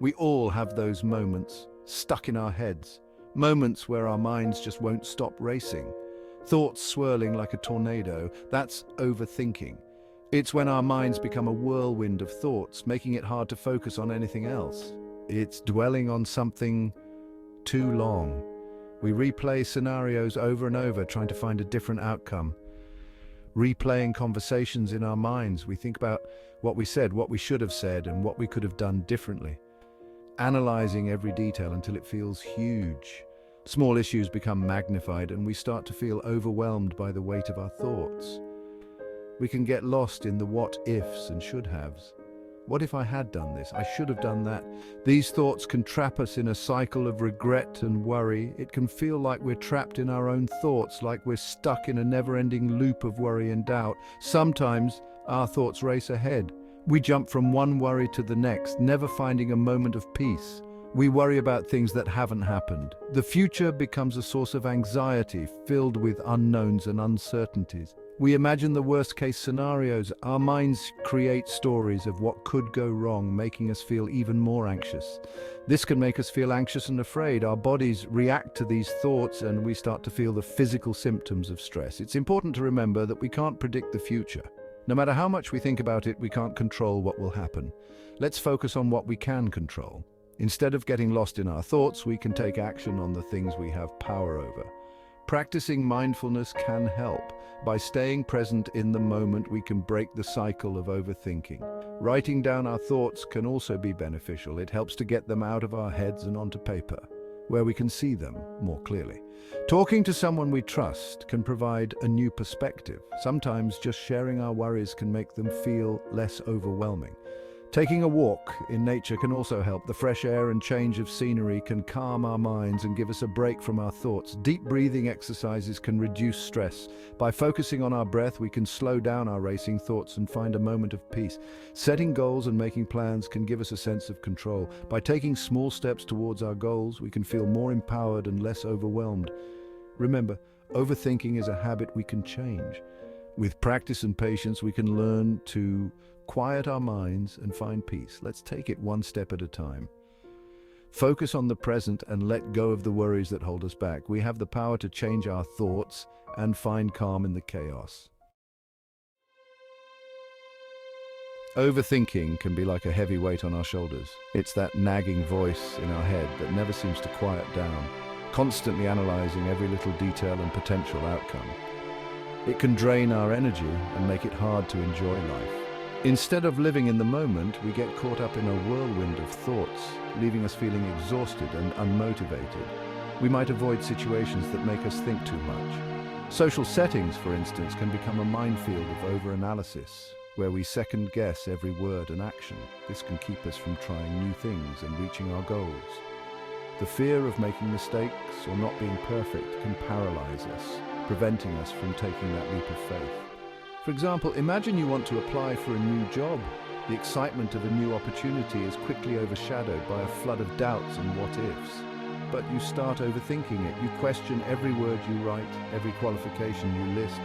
We all have those moments, stuck in our heads, moments where our minds just won't stop racing. Thoughts swirling like a tornado, that's overthinking. It's when our minds become a whirlwind of thoughts, making it hard to focus on anything else. It's dwelling on something too long. We replay scenarios over and over, trying to find a different outcome. Replaying conversations in our minds, we think about what we said, what we should have said, and what we could have done differently. Analyzing every detail until it feels huge. Small issues become magnified and we start to feel overwhelmed by the weight of our thoughts. We can get lost in the what-ifs and should-haves. What if I had done this? I should have done that. These thoughts can trap us in a cycle of regret and worry. It can feel like we're trapped in our own thoughts, like we're stuck in a never-ending loop of worry and doubt. Sometimes our thoughts race ahead. We jump from one worry to the next, never finding a moment of peace. We worry about things that haven't happened. The future becomes a source of anxiety, filled with unknowns and uncertainties. We imagine the worst-case scenarios. Our minds create stories of what could go wrong, making us feel even more anxious. This can make us feel anxious and afraid. Our bodies react to these thoughts and we start to feel the physical symptoms of stress. It's important to remember that we can't predict the future. No matter how much we think about it, we can't control what will happen. Let's focus on what we can control. Instead of getting lost in our thoughts, we can take action on the things we have power over. Practicing mindfulness can help. By staying present in the moment, we can break the cycle of overthinking. Writing down our thoughts can also be beneficial. It helps to get them out of our heads and onto paper, where we can see them more clearly. Talking to someone we trust can provide a new perspective. Sometimes just sharing our worries can make them feel less overwhelming. Taking a walk in nature can also help. The fresh air and change of scenery can calm our minds and give us a break from our thoughts. Deep breathing exercises can reduce stress. By focusing on our breath, we can slow down our racing thoughts and find a moment of peace. Setting goals and making plans can give us a sense of control. By taking small steps towards our goals, we can feel more empowered and less overwhelmed. Remember, overthinking is a habit we can change. With practice and patience, we can learn to quiet our minds and find peace. Let's take it one step at a time. Focus on the present and let go of the worries that hold us back. We have the power to change our thoughts and find calm in the chaos. Overthinking can be like a heavy weight on our shoulders. It's that nagging voice in our head that never seems to quiet down, constantly analyzing every little detail and potential outcome. It can drain our energy and make it hard to enjoy life. Instead of living in the moment, we get caught up in a whirlwind of thoughts, leaving us feeling exhausted and unmotivated. We might avoid situations that make us think too much. Social settings, for instance, can become a minefield of overanalysis, where we second-guess every word and action. This can keep us from trying new things and reaching our goals. The fear of making mistakes or not being perfect can paralyze us, preventing us from taking that leap of faith. For example, imagine you want to apply for a new job. The excitement of a new opportunity is quickly overshadowed by a flood of doubts and what-ifs. But you start overthinking it. You question every word you write, every qualification you list,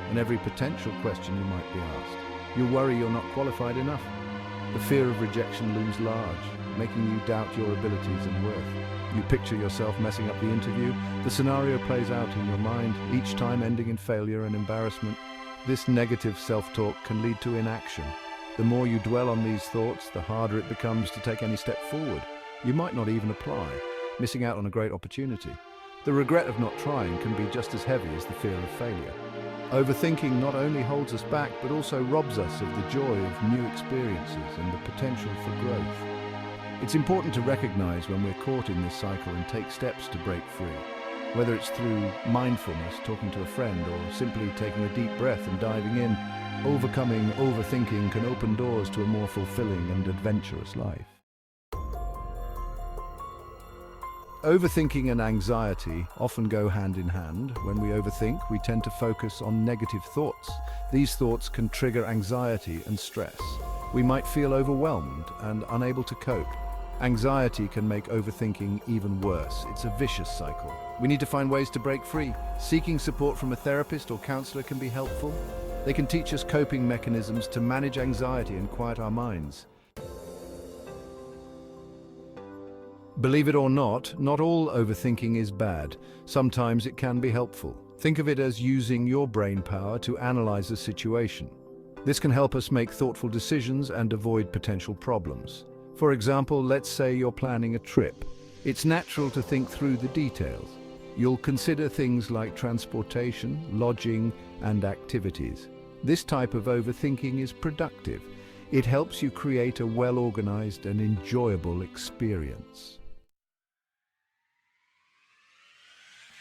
and every potential question you might be asked. You worry you're not qualified enough. The fear of rejection looms large, making you doubt your abilities and worth. You picture yourself messing up the interview. The scenario plays out in your mind, each time ending in failure and embarrassment. This negative self-talk can lead to inaction. The more you dwell on these thoughts, the harder it becomes to take any step forward. You might not even apply, missing out on a great opportunity. The regret of not trying can be just as heavy as the fear of failure. Overthinking not only holds us back, but also robs us of the joy of new experiences and the potential for growth. It's important to recognize when we're caught in this cycle and take steps to break free. Whether it's through mindfulness, talking to a friend, or simply taking a deep breath and diving in, overcoming overthinking can open doors to a more fulfilling and adventurous life. Overthinking and anxiety often go hand in hand. When we overthink, we tend to focus on negative thoughts. These thoughts can trigger anxiety and stress. We might feel overwhelmed and unable to cope. Anxiety can make overthinking even worse. It's a vicious cycle. We need to find ways to break free. Seeking support from a therapist or counselor can be helpful. They can teach us coping mechanisms to manage anxiety and quiet our minds. Believe it or not, not all overthinking is bad. Sometimes it can be helpful. Think of it as using your brain power to analyze a situation. This can help us make thoughtful decisions and avoid potential problems. For example, let's say you're planning a trip. It's natural to think through the details. You'll consider things like transportation, lodging, and activities. This type of overthinking is productive. It helps you create a well-organized and enjoyable experience.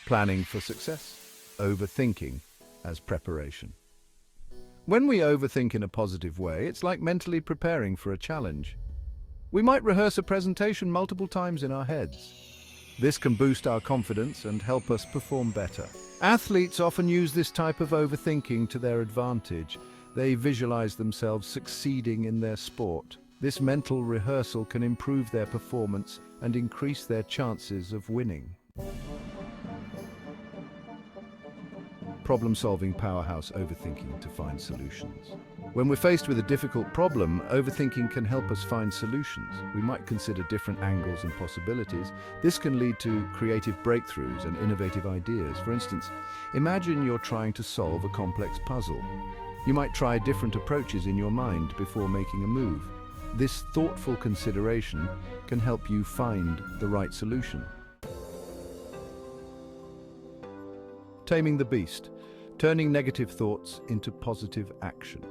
Planning for success. Overthinking as preparation. When we overthink in a positive way, it's like mentally preparing for a challenge. We might rehearse a presentation multiple times in our heads. This can boost our confidence and help us perform better. Athletes often use this type of overthinking to their advantage. They visualize themselves succeeding in their sport. This mental rehearsal can improve their performance and increase their chances of winning. Problem-solving powerhouse overthinking to find solutions. When we're faced with a difficult problem, overthinking can help us find solutions. We might consider different angles and possibilities. This can lead to creative breakthroughs and innovative ideas. For instance, imagine you're trying to solve a complex puzzle. You might try different approaches in your mind before making a move. This thoughtful consideration can help you find the right solution. Taming the beast, turning negative thoughts into positive action.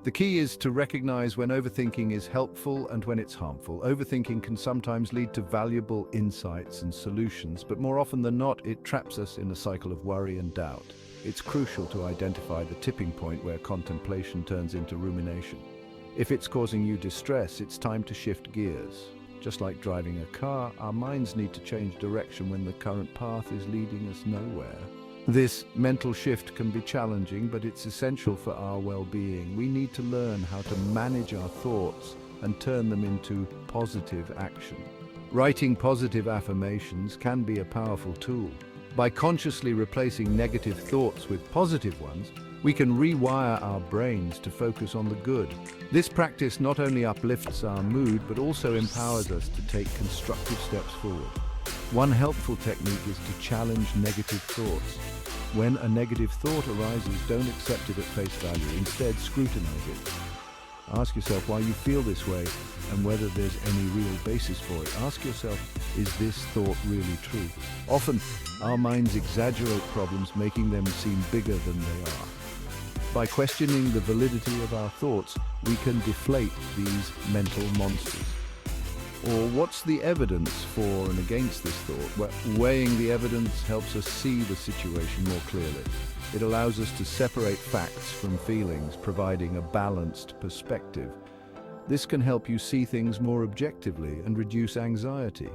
The key is to recognize when overthinking is helpful and when it's harmful. Overthinking can sometimes lead to valuable insights and solutions, but more often than not, it traps us in a cycle of worry and doubt. It's crucial to identify the tipping point where contemplation turns into rumination. If it's causing you distress, it's time to shift gears. Just like driving a car, our minds need to change direction when the current path is leading us nowhere. This mental shift can be challenging, but it's essential for our well-being. We need to learn how to manage our thoughts and turn them into positive action. Writing positive affirmations can be a powerful tool. By consciously replacing negative thoughts with positive ones, we can rewire our brains to focus on the good. This practice not only uplifts our mood, but also empowers us to take constructive steps forward. One helpful technique is to challenge negative thoughts. When a negative thought arises, don't accept it at face value. Instead, scrutinize it. Ask yourself why you feel this way and whether there's any real basis for it. Ask yourself, is this thought really true? Often, our minds exaggerate problems, making them seem bigger than they are. By questioning the validity of our thoughts, we can deflate these mental monsters. Or what's the evidence for and against this thought? Weighing the evidence helps us see the situation more clearly. It allows us to separate facts from feelings, providing a balanced perspective. This can help you see things more objectively and reduce anxiety.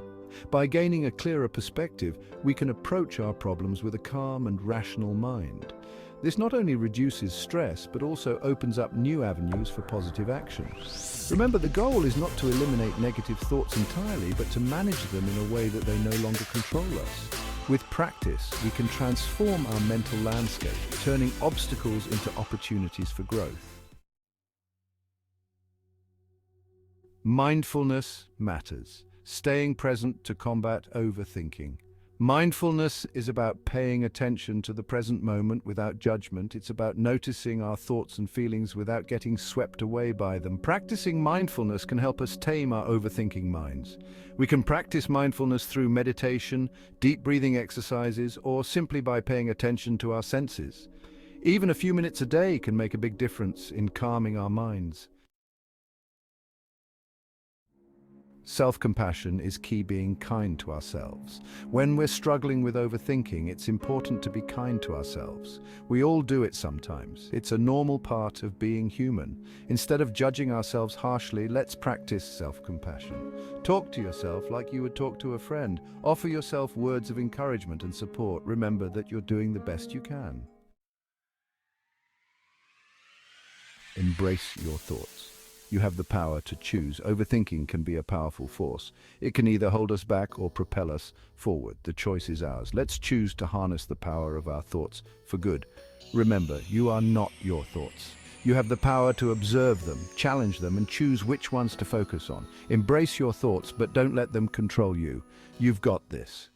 By gaining a clearer perspective, we can approach our problems with a calm and rational mind. This not only reduces stress, but also opens up new avenues for positive action. Remember, the goal is not to eliminate negative thoughts entirely, but to manage them in a way that they no longer control us. With practice, we can transform our mental landscape, turning obstacles into opportunities for growth. Mindfulness matters. Staying present to combat overthinking. Mindfulness is about paying attention to the present moment without judgment. It's about noticing our thoughts and feelings without getting swept away by them. Practicing mindfulness can help us tame our overthinking minds. We can practice mindfulness through meditation, deep breathing exercises, or simply by paying attention to our senses. Even a few minutes a day can make a big difference in calming our minds. Self-compassion is key, being kind to ourselves. When we're struggling with overthinking, it's important to be kind to ourselves. We all do it sometimes. It's a normal part of being human. Instead of judging ourselves harshly, let's practice self-compassion. Talk to yourself like you would talk to a friend. Offer yourself words of encouragement and support. Remember that you're doing the best you can. Embrace your thoughts. You have the power to choose. Overthinking can be a powerful force. It can either hold us back or propel us forward. The choice is ours. Let's choose to harness the power of our thoughts for good. Remember, you are not your thoughts. You have the power to observe them, challenge them, and choose which ones to focus on. Embrace your thoughts, but don't let them control you. You've got this.